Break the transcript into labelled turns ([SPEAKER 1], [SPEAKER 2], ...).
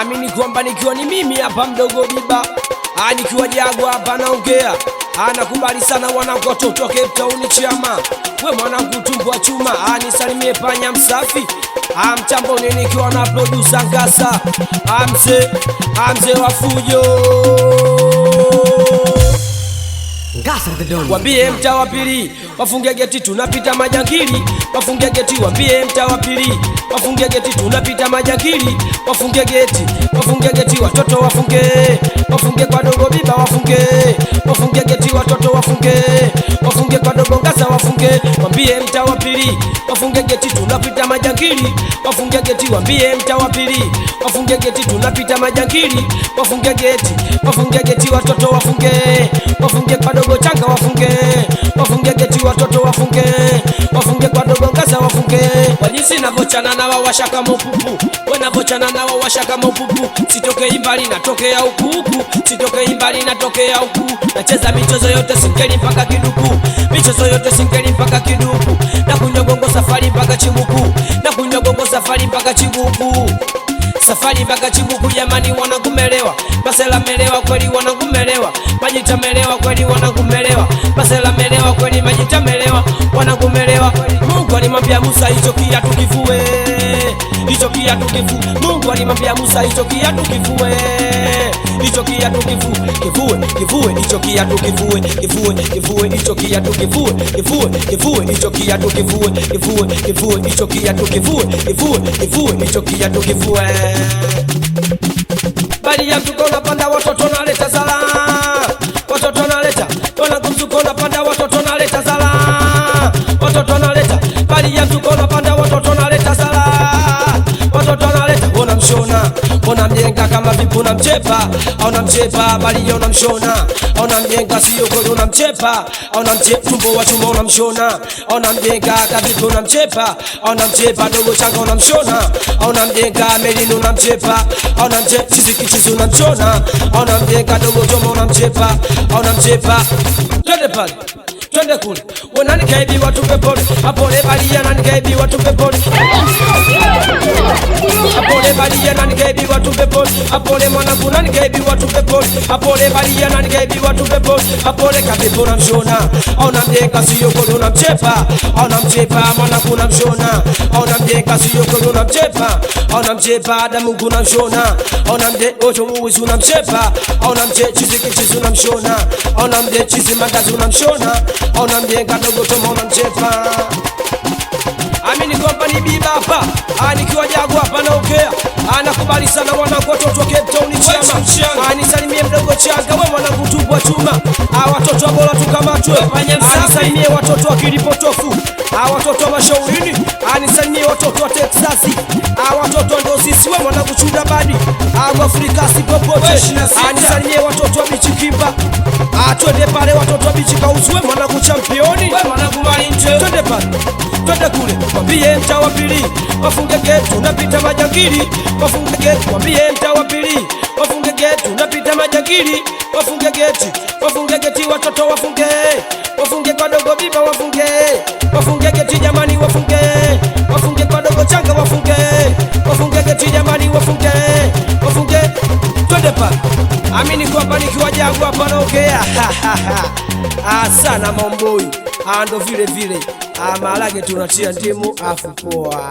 [SPEAKER 1] Amini kwamba nikiwa ni mimi hapa mdogo Biba, nikiwa Jagwa hapa naongea. Nakubali sana wanangu watoto Cape Town chama. We mwanangu tumbo wa chuma, nisalimie panya msafi. Mchambo nikiwa na producer Ngasa. Mzee wa fujo. Wambie mtaa wa pili wafunge geti, tunapita majangili. Wafunge geti, wambie mtaa wa pili wafunge geti, tunapita majangili. Wafunge geti watoto wafunge. Wafunge kwa dogo Biba wafunge. Wafunge geti watoto wafunge. Wafunge kwa dogo Ngasa wafunge. Wambie mtaa wa pili wafunge geti, tunapita majangili. Wafunge geti, wambie mtaa wa pili wafunge geti, tunapita majangili. Wafunge geti watoto wafunge. Wafunge kwa dogo Changa wafunge. Wafunge geti watoto wafunge. Wafunge kwa dogo Ngasa wafunge. Wajisi navochana na wawasha kama upupu. Wenavochana na wawasha kama upupu. Sitoke imbali natokea huku. Sitoke imbali natokea huku. Nacheza michezo yote singeli mpaka kiduku. Michezo yote singeli mpaka kiduku. Na kunywa gongo safari mpaka Chibuku. Na kunywa gongo safari mpaka Chibuku. Safari mpaka Chibuku jamani wanagumelewa. Masela melewa kweli wanagumelewa. Majita melewa kweli wanagumelewa. Masela melewa kweli majita melewa wanagumelewa. Mungu alimwambia Musa hicho kiatu kivue. Hicho kiatu kivue. Mungu alimwambia Musa hicho kiatu kivue. Hicho kiatu kivue. Kivue hicho kiatu kivue. Kivue hicho kiatu kivue. Kivue hicho kiatu kivue. Kivue hicho kiatu kivue. Kivue hicho kiatu kivue. Bali ya mtuko napanda watoto naleta zala. Watoto naleta wanakumzuko napanda watoto naleta zala. Watoto naleta bali ya mtuko napanda watoto naleta zala. Watoto naleta unamshona. Unamjenga kama vipi unamchepa. Unamchepa bali ya unamshona. Unamjenga sio kweli unamchepa. Unamchepa tumbo wa chuma unamshona. Unamjenga kama vipi unamchepa. Unamchepa dogo Changa unamshona. Unamjenga melini unamchepa. Unamchepa chizi unamchona. Unamjenga dogo Choma unamchepa. Unamchepa twende pale. Twende kule. Wanani kaibi watu peponi. Apole bali ya nani kaibi watu peponi. Apole bali ya nani kaibi watu peponi. Apole mwanangu nani kaibi watu peponi. Apole bali ya nani kaibi watu peponi. Apole kapepo unamshona. Unamjenga sio kweli unamchepa. Unamchepa mwanangu unamshona. Unamjenga sio kweli unamchepa. Unamchepa damu unamshona. Unamjenga ocho uwizi unamchepa. Unamjenga chizi unamshona. Unamjenga chizi mandazi unamshona. Unamjenga dogo Choma unamchepa. Amini kwamba ni Biba hapa. Nikiwa Jagwa hapa naongea. Nakubali sana wanangu watoto wa Cape Town chama. Nisalimie mdogo Changa we mwanangu tumbo wa chuma. Watoto bora tukamatwe. Nisalimie watoto wa Kilipotofu. Watoto wa Mashaurini. Nisalimie watoto wa Texas. Watoto ndo sisi we mwanangu Chuda Badi. Afrika sipopote. Nisalimie watoto wa Bichi Kimba. Twende pale watoto wa Bichi Kauzwe mwanangu championi. We mwanangu Malinje. Twende pale. Twende kule. Wambie mtaa wa pili wafunge geti tunapita majangili. Wafunge geti wambie mtaa wa pili wafunge geti tunapita majangili. Wafunge geti watoto wafunge. Wafunge kwa dogo Biba wafunge. Wafunge geti jamani wafunge. Wafunge kwa dogo Changa wafunge. Wafunge geti jamani wafunge. Wafunge twende pale. Amini kwamba nikiwa Jagwa hapa naongea. Sana Momboi. Ndo vile maharage tunatia ndimu afu poa.